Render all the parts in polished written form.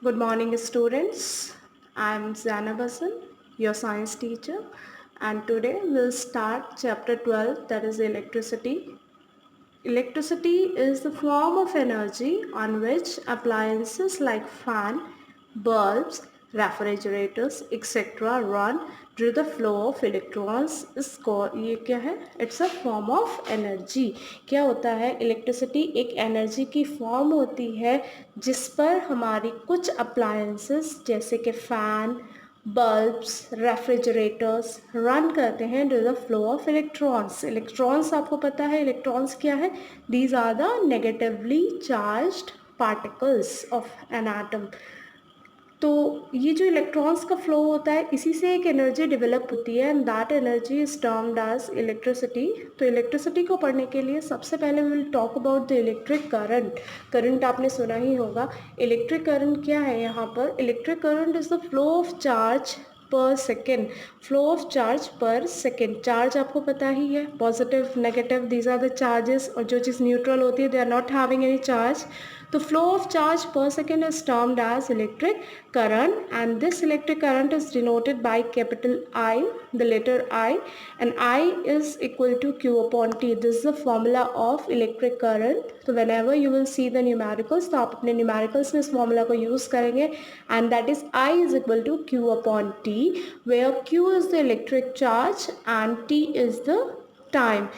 Good morning, students. I'm Zana Basan, your science teacher, and today we'll start chapter 12, that is electricity. Electricity is the form of energy on which appliances like fan, bulbs, refrigerators, etc. run due to the flow of electrons. इसको ये क्या है? It's a form of energy. क्या होता है? Electricity एक energy की form होती है जिस पर हमारी कुछ अप्लायंसेस जैसे कि फैन, बल्ब्स, रेफ्रिजरेटर्स रन करते हैं due the flow of electrons. Electrons आपको पता है इलेक्ट्रॉन्स क्या है? These are the negatively charged particles of an atom. तो ये जो इलेक्ट्रॉन्स का फ्लो होता है इसी से एक एनर्जी डेवलप होती है and that energy is termed as electricity. तो इलेक्ट्रिसिटी को पढ़ने के लिए सबसे पहले we will talk about the electric current. Current आपने सुना ही होगा. इलेक्ट्रिक करंट क्या है? यहाँ पर electric current is the flow of charge per second. Flow of charge per second. Charge आपको पता ही है, positive negative these are the charges, और जो चीज़ न्यूट्रल होती है they are not having any charge. तो flow of charge per second is termed as electric current, and this electric current is denoted by capital I, the letter I, and I is equal to Q upon T. This is the formula of electric current. So whenever you will see the numericals, तो आप अपने numericals में इस formula को use करेंगे, and that is I is equal to Q upon T, where Q is the electric charge and T is the time.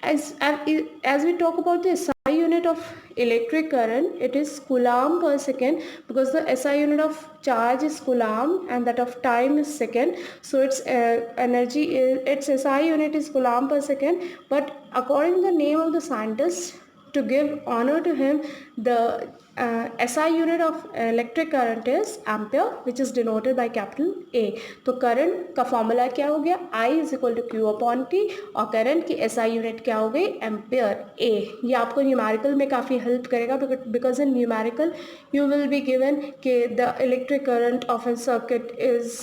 As we talk about the SI unit of electric current, it is coulomb per second, because the SI unit of charge is coulomb and that of time is second. So its its SI unit is coulomb per second. But according to the name of the scientist, to give honor to him, the SI unit of electric current is ampere, which is denoted by capital A. तो current का formula क्या हो गया? I is equal to Q upon T, और current की SI unit क्या हो गई? Ampere A. ये आपको न्यूमेरिकल में काफ़ी हेल्प करेगा, because in numerical you will be given कि the electric current of a circuit is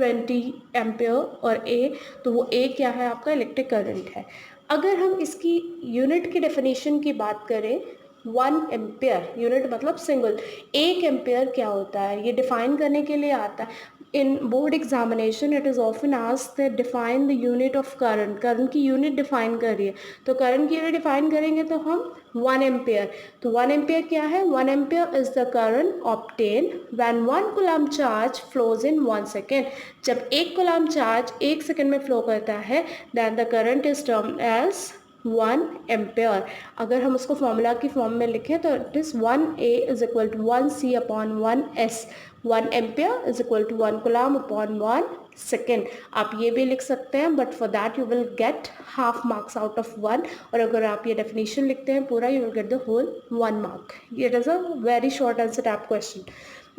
20 ampere और A, तो वो A क्या है? आपका इलेक्ट्रिक करंट है. अगर हम इसकी यूनिट की डेफिनेशन की बात करें, 1 एम्पेयर यूनिट मतलब सिंगल. 1 एम्पेयर क्या होता है? ये डिफाइन करने के लिए आता है इन board examination. It is often asked that define the unit of current. Current की यूनिट डिफाइन करिए. तो करंट की यूनिट डिफाइन करेंगे तो हम 1 एम्पेयर. तो 1 एम्पेयर क्या है? 1 ampere is the current obtain when 1 coulomb charge flows in 1 second. जब 1 कूलम चार्ज 1 सेकेंड में फ्लो करता है, then the current is termed as 1 ampere. अगर हम उसको फॉर्मूला की फॉर्म में लिखें तो it is 1A is equal to 1C upon 1S. 1 ampere is equal to 1 coulomb upon 1 second. आप ये भी लिख सकते हैं, but for that you will get half marks out of 1. और अगर आप ये डेफिनेशन लिखते हैं पूरा, you will get the whole 1 mark. It is a very short answer type question.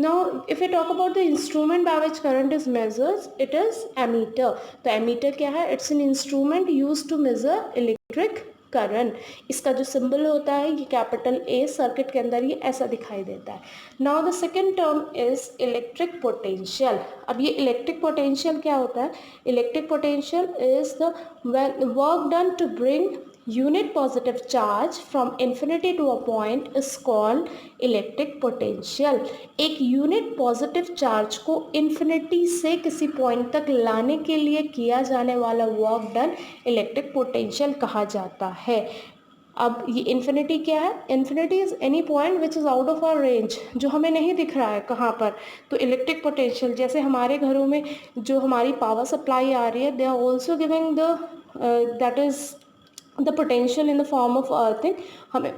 Now, if we talk about the instrument by which current is measured, it is ammeter. तो ammeter क्या है? It's an instrument used to measure electric current. इसका जो symbol होता है ये capital A, circuit के अंदर ये ऐसा दिखाई देता है. Now the second term is electric potential. अब ये इलेक्ट्रिक पोटेंशियल क्या होता है? Electric potential is the work done to bring unit positive charge from infinity to a point is called electric potential. एक यूनिट पॉजिटिव चार्ज को infinity से किसी point तक लाने के लिए किया जाने वाला वर्क डन इलेक्ट्रिक पोटेंशियल कहा जाता है. अब ये इन्फिनिटी क्या है? Infinity is any point which is out of our range, जो हमें नहीं दिख रहा है कहाँ पर. तो इलेक्ट्रिक पोटेंशियल, जैसे हमारे घरों में जो हमारी पावर सप्लाई आ रही है, they are also giving the that is the potential in the form of earthing. हमें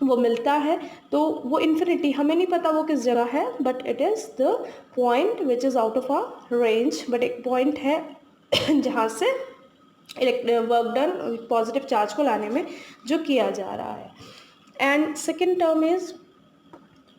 वो मिलता है, तो वो इन्फिनिटी हमें नहीं पता वो किस जगह है, but it is the point which is out of our range. But एक पॉइंट है जहाँ से वर्क डन पॉजिटिव चार्ज को लाने में जो किया जा रहा है. And second term is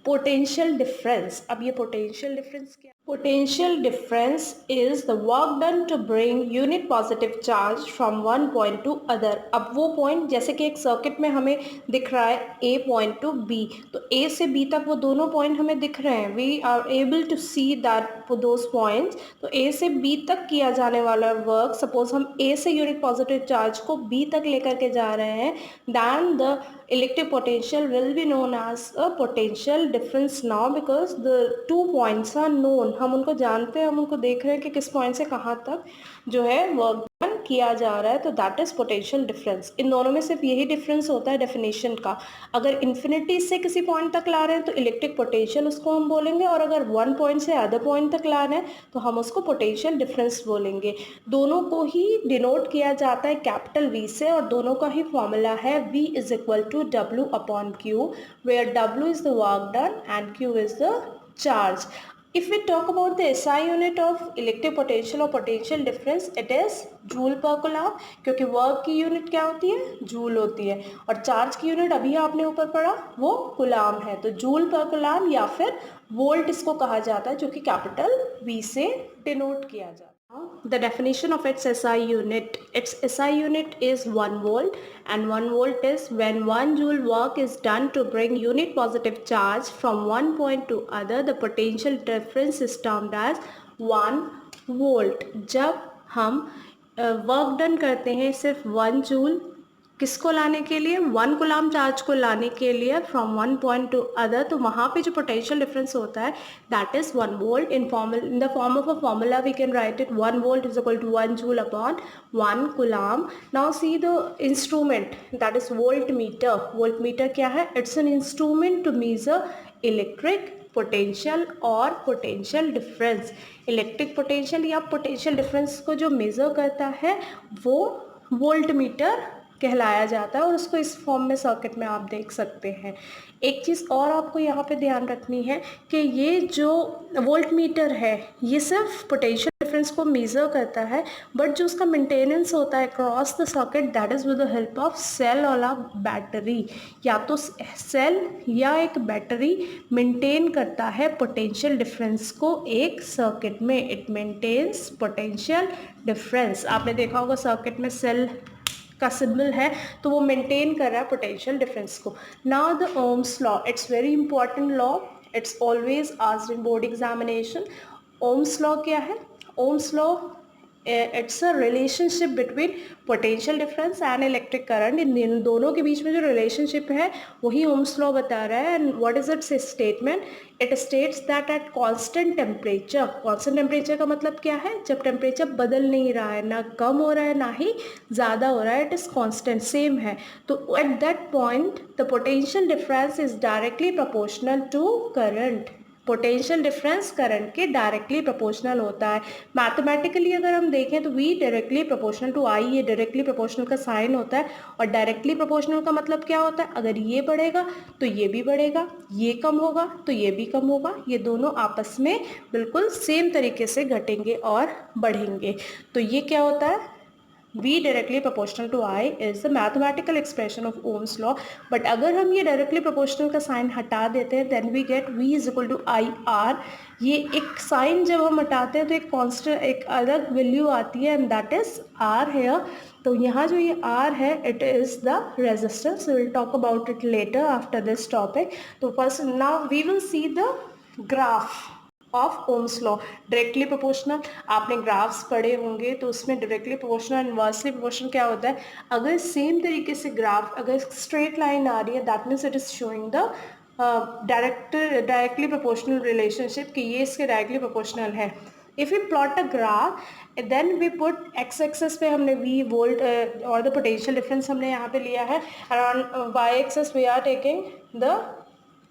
potential difference. अब ये पोटेंशियल डिफरेंस क्या? Potential difference is the work done to bring unit positive charge from one point to other. अब वो पॉइंट, जैसे कि एक सर्किट में हमें दिख रहा है ए पॉइंट टू बी, तो ए से बी तक वो दोनों पॉइंट हमें दिख रहे हैं. We are able to see that those points, तो ए से बी तक किया जाने वाला वर्क, सपोज हम ए से यूनिट पॉजिटिव चार्ज को बी तक लेकर के जा रहे हैं, then the electric potential will be known as a potential difference now, because the two points are known, हम उनको जानते हैं, हम उनको देख रहे हैं कि किस पॉइंट से कहाँ तक जो है वर्क डन किया जा रहा है, तो दैट इज पोटेंशियल डिफरेंस। इन दोनों में सिर्फ यही डिफरेंस होता है डेफिनेशन का, अगर इन्फिनिटी से किसी पॉइंट तक ला रहे हैं तो इलेक्ट्रिक पोटेंशियल उसको हम बोलेंगे, और अगर वन पॉइंट से अदर पॉइंट तक ला रहे हैं तो हम उसको पोटेंशियल डिफरेंस बोलेंगे। दोनों को ही डिनोट किया जाता है कैपिटल वी से, और दोनों का ही फॉर्मूला है V is equal to W upon Q, where W is the work done and Q is the charge. If we talk about the SI unit of electric potential or potential difference, it is joule पर coulomb, क्योंकि work की unit क्या होती है, joule होती है, और charge की यूनिट अभी आपने ऊपर पढ़ा वो कूलाम है, तो जूल पर कूलाम या फिर वोल्ट इसको कहा जाता है, जो कि कैपिटल V से डिनोट किया जाता है। The definition of its SI unit. Its SI unit is 1 volt, and 1 volt is when 1 joule work is done to bring unit positive charge from one point to other. The potential difference is termed as 1 volt. जब हम work done करते हैं सिर्फ 1 joule किसको लाने के लिए, 1 coulomb charge को लाने के लिए from one point to other, तो वहाँ पे जो पोटेंशियल डिफरेंस होता है that is 1 volt. In the form of a formula we can write it 1 volt is equal to 1 joule upon 1 coulomb. Now see the instrument that is voltmeter. Voltmeter क्या है, it's an instrument to measure electric potential और potential difference. Electric potential या potential difference को जो measure करता है वो volt meter कहलाया जाता है, और उसको इस फॉर्म में सर्किट में आप देख सकते हैं। एक चीज़ और आपको यहाँ पे ध्यान रखनी है कि ये जो वोल्ट मीटर है ये सिर्फ पोटेंशियल डिफरेंस को मेज़र करता है, बट जो उसका मेंटेनेंस होता है cross the circuit that is with the help of cell और अ बैटरी। या तो सेल या एक बैटरी मेंटेन करता है पोटेंशियल डिफरेंस को एक सर्किट में। It maintains potential difference. आपने देखा होगा सर्किट में सेल का सिंबल है तो वो मेंटेन कर रहा है पोटेंशियल डिफरेंस को। Now the Ohm's law, it's very important law, it's always asked in board examination. Ohm's law क्या है, Ohm's law it's a relationship between potential difference and electric current. इन दोनों के बीच में जो रिलेशनशिप है वही ओम्स लॉ बता रहा है। And what is it's statement, it states that at constant temperature, constant temperature का मतलब क्या है, जब टेम्परेचर बदल नहीं रहा है, ना कम हो रहा है ना ही ज़्यादा हो रहा है, इट इज़ कांस्टेंट, सेम है, तो at that point the potential difference is directly proportional to current. Potential difference current के डायरेक्टली प्रोपोर्शनल होता है। मैथमेटिकली अगर हम देखें तो V directly proportional to I, ये डायरेक्टली प्रोपोर्शनल का साइन होता है, और डायरेक्टली प्रोपोर्शनल का मतलब क्या होता है, अगर ये बढ़ेगा तो ये भी बढ़ेगा, ये कम होगा तो ये भी कम होगा, ये दोनों आपस में बिल्कुल सेम तरीके से घटेंगे और बढ़ेंगे। तो ये क्या होता है, V directly proportional to I is the mathematical expression of Ohm's law. But अगर हम ये डायरेक्टली प्रोपोर्शनल का साइन हटा देते हैं then we get V is equal to I R. ये एक साइन जब हम हटाते हैं तो एक कॉन्स्टेंट, एक अलग वैल्यू आती है and that is R here. तो यहाँ जो ये R है it is the resistance, will talk about it later after this topic. तो first now we will see the graph of Ohm's law. Directly proportional आपने graphs पढ़े होंगे तो उसमें डायरेक्टली प्रोपोर्शनल इनवर्सली प्रोपोर्शनल क्या होता है, अगर सेम तरीके से ग्राफ अगर स्ट्रेट लाइन आ रही है that means it is showing the directly proportional relationship, कि ये इसके डायरेक्टली प्रोपोर्शनल है। If you plot a graph then we put X axis पे हमने V वोल्ट और द पोटेंशियल डिफरेंस हमने यहाँ पे लिया है, and on Y axis we are taking the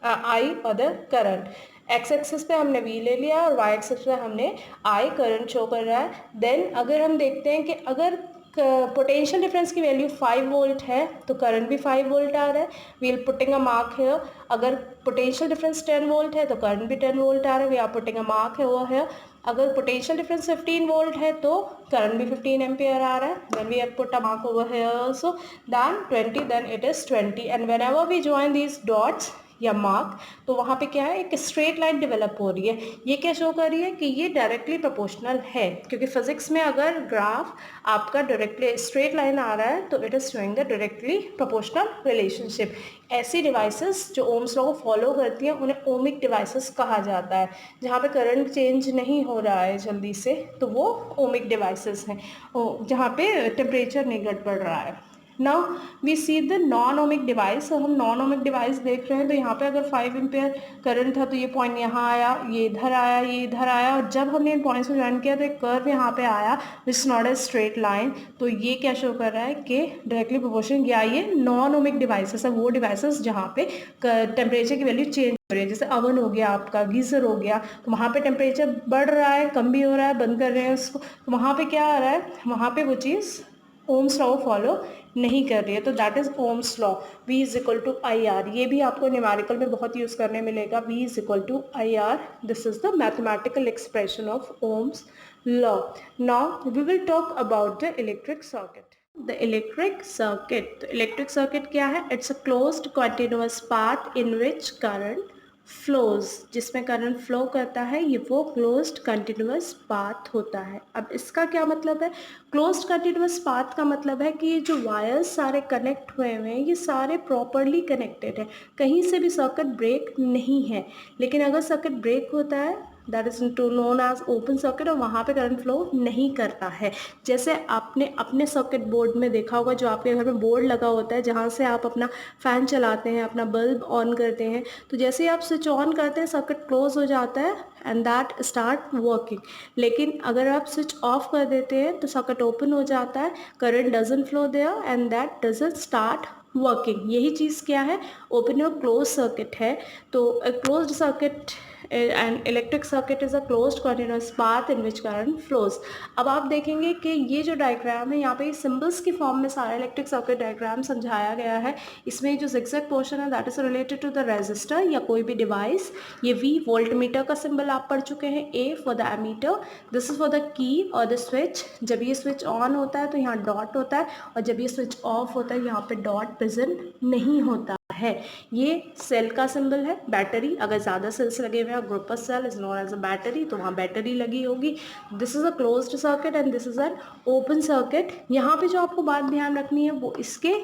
I और द करंट। एक्स एक्सिस पे हमने V ले लिया और वाई एक्सिस पे हमने I करंट शो कर रहा है। देन अगर हम देखते हैं कि अगर पोटेंशियल डिफरेंस की वैल्यू 5 वोल्ट है तो करंट भी 5 वोल्ट आ रहा है, we are putting a mark here. अगर पोटेंशियल डिफरेंस 10 वोल्ट है तो करंट भी 10 वोल्ट आ रहा है, we are putting a mark here. अगर पोटेंशियल डिफरेंस 15 वोल्ट है तो करंट भी 15 एम्पियर आ रहा है, then we have put a mark over here also. Then 20, then it is 20, and whenever we join these dots या मार्क, तो वहाँ पे क्या है, एक स्ट्रेट लाइन डेवलप हो रही है। ये क्या शो कर रही है कि ये डायरेक्टली प्रोपोर्शनल है, क्योंकि फिजिक्स में अगर ग्राफ आपका डायरेक्टली स्ट्रेट लाइन आ रहा है तो it is showing the directly proportional relationship. ऐसी डिवाइसेस जो ओम्स लॉ को फॉलो करती हैं उन्हें ओमिक डिवाइसेस कहा जाता है। जहाँ पे करंट चेंज नहीं हो रहा है जल्दी से तो वो ओमिक डिवाइसेस हैं, जहाँ पे टेम्परेचर नहीं बढ़ रहा है। Now we see the non ohmic device. और हम नॉन ओमिक डिवाइस देख रहे हैं तो यहाँ पे अगर 5 एम्पेयर करंट था तो ये पॉइंट यहाँ आया, ये इधर आया, ये इधर आया, और जब हमने इन पॉइंट्स को ज्वाइन किया तो एक कर्व यहाँ पे आया which is not a straight line. तो ये क्या शो कर रहा है कि डायरेक्टली प्रोपोर्शन क्या, ये नॉन ओमिक डिवाइसेस है, वो डिवाइसेस जहाँ पे टेम्परेचर की वैल्यू चेंज हो रही है। जैसे अवन हो गया, आपका गीजर हो गया, तो वहाँ पे टेम्परेचर बढ़ रहा है, कम भी हो रहा है, बंद कर रहे हैं उसको, तो वहाँ पे क्या आ रहा है, वहाँ पे वो चीज़ ओम्स लॉ फॉलो नहीं कर रही है। तो that is Ohm's law. V is equal to I R. ये भी आपको न्यूमेरिकल में बहुत यूज करने मिलेगा। V is equal to I R. This is the mathematical expression of Ohm's law. Now we will talk about the electric circuit. The electric circuit, तो electric circuit क्या है, it's a closed continuous path in which current flows, जिसमें current flow करता है, ये वो closed continuous path होता है। अब इसका क्या मतलब है, क्लोज्ड कंटिन्यूअस पाथ का मतलब है कि ये जो वायर्स सारे कनेक्ट हुए हुए हैं ये सारे प्रॉपरली कनेक्टेड है, कहीं से भी सर्किट ब्रेक नहीं है। लेकिन अगर सर्किट ब्रेक होता है that is to known as open circuit, और वहाँ पे करंट फ्लो नहीं करता है। जैसे आपने अपने सर्किट बोर्ड में देखा होगा, जो आपके घर में बोर्ड लगा होता है जहाँ से आप अपना फैन चलाते हैं, अपना बल्ब ऑन करते हैं, तो जैसे ही आप स्विच ऑन करते हैं सर्किट क्लोज हो जाता है एंड दैट स्टार्ट वर्किंग। लेकिन अगर आप स्विच ऑफ कर देते हैं तो सर्किट ओपन हो जाता है, current doesn't flow there and that doesn't start working. यही चीज़ क्या है, ओपन और क्लोज सर्किट है। तो closed circuit and electric circuit is a closed continuous path in which current flows. अब आप देखेंगे कि ये जो डायग्राम है यहाँ पे सिंबल्स की फॉर्म में सारा इलेक्ट्रिक सर्किट डायग्राम समझाया गया है। इसमें जो जिगजैग पोर्शन है that is related to the resistor या कोई भी डिवाइस। ये V वोल्ट मीटर का सिंबल आप पढ़ चुके हैं, A for the ammeter, this is for the key और द स्विच। जब ये स्विच ऑन होता है तो यहाँ डॉट होता है, और जब ये स्विच ऑफ होता है यहाँ पे डॉट प्रेजेंट नहीं होता है। ये सेल का सिंबल है, बैटरी, अगर ज़्यादा सेल्स लगे हुए हैं, group of cell is known as a battery, तो वहाँ बैटरी लगी होगी। This is a closed circuit and this is an open circuit. यहाँ पे जो आपको बात ध्यान रखनी है वो इसके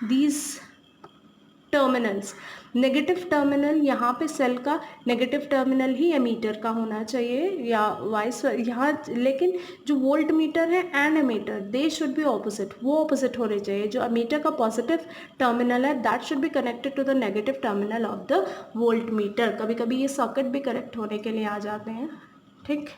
दीज टर्मिनल्स, नेगेटिव टर्मिनल, यहाँ पे सेल का नेगेटिव टर्मिनल ही एमीटर का होना चाहिए या वाइस यहाँ, लेकिन जो वोल्ट मीटर है and ammeter they should be opposite, वो ऑपोजिट होने चाहिए। जो एमीटर का पॉजिटिव टर्मिनल है that should be connected to the negative terminal of the voltmeter. कभी कभी ये सर्किट भी करेक्ट होने के लिए आ जाते हैं, ठीक।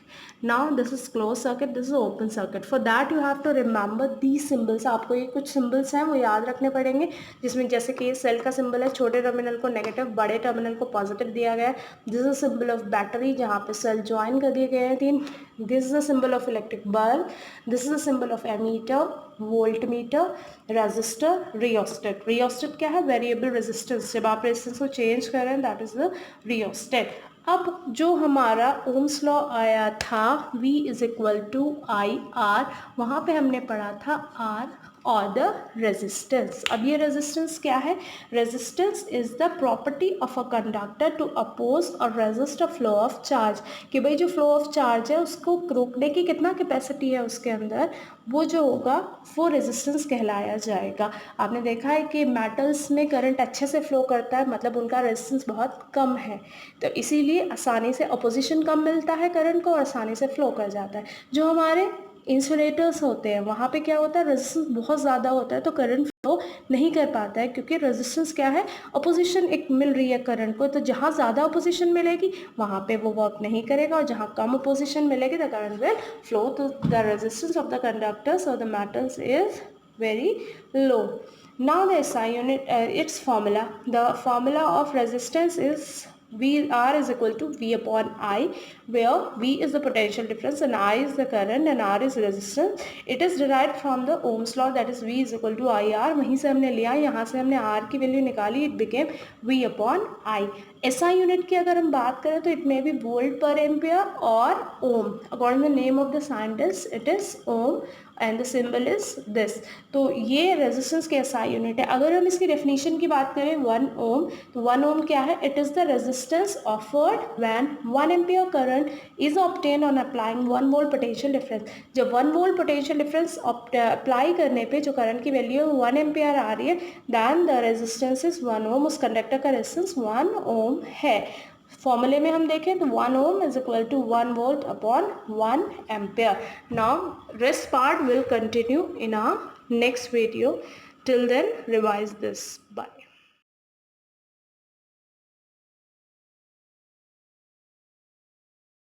Now this is close circuit, this is open circuit. For that you have to remember the symbols. आपको ये कुछ सिंबल्स हैं वो याद रखने पड़ेंगे, जिसमें जैसे कि सेल का सिंबल है, छोटे टर्मिनल को नेगेटिव, बड़े टर्मिनल को पॉजिटिव दिया गया है। This is symbol of battery जहाँ पे सेल ज्वाइन कर दिए गए हैं 3। This is a symbol of electric bulb, this is a symbol of ammeter, voltmeter, resistor, rheostat. Rheostat क्या है, वेरिएबल रेजिस्टेंस, जब आप रेजिस्टेंस को चेंज कर रहे हैं दैट इज द रियोस्टेट। अब जो हमारा ओम्स लॉ आया था V is equal to I R, वहाँ पे हमने पढ़ा था R और द रेजिस्टेंस। अब ये रेजिस्टेंस क्या है, resistance is the property of a conductor to oppose or resist a flow of charge. कि भाई जो फ्लो ऑफ चार्ज है उसको रोकने की कितना कैपेसिटी है उसके अंदर, वो जो होगा वो रेजिस्टेंस कहलाया जाएगा। आपने देखा है कि मेटल्स में करंट अच्छे से फ्लो करता है, मतलब उनका रेजिस्टेंस बहुत कम है, तो इसीलिए आसानी से अपोजिशन कम मिलता है करंट को और आसानी से फ्लो कर जाता है। जो हमारे इंसुलेटर्स होते हैं वहाँ पे क्या होता है, रेजिस्टेंस बहुत ज़्यादा होता है तो करंट फ्लो नहीं कर पाता है, क्योंकि रेजिस्टेंस क्या है, अपोजिशन एक मिल रही है करंट को। तो जहाँ ज़्यादा अपोजिशन मिलेगी वहाँ पे वो वर्क नहीं करेगा, और जहाँ कम अपोजिशन मिलेगी द करंट विल फ्लो। तो the resistance of the conductors or the metals is very low. Now the SI unit, its formula, the formula of resistance is R is equal to V upon I, where V is the potential difference and I is the current and R is resistance. It is derived from the Ohm's law, that is V is equal to IR. वहीं से हमने लिया, यहाँ से हमने R की value निकाली, it became V upon I. SI unit की अगर हम बात करें तो it may be volt per ampere or ohm. According the name of the scientist it is ohm and the symbol is this. तो ये रेजिस्टेंस की SI यूनिट है. अगर हम इसकी डेफिनेशन की बात करें 1 ओम, तो 1 ओम क्या है? It is the resistance offered when 1 ampere current is obtain on applying 1 volt potential difference. जब 1 वोल्ट पोटेंशियल डिफरेंस अप्लाई करने पे जो करंट की वैल्यू 1 एम्पियर आ रही है, देन द रेजिस्टेंस इज 1 ओम. उस कंडक्टर का रेजिस्टेंस 1 ओम है. फॉर्मूले में हम देखें तो 1 ohm is equal to 1 volt upon 1 ampere. Now rest part will continue in our next video. Till then revise this. Bye.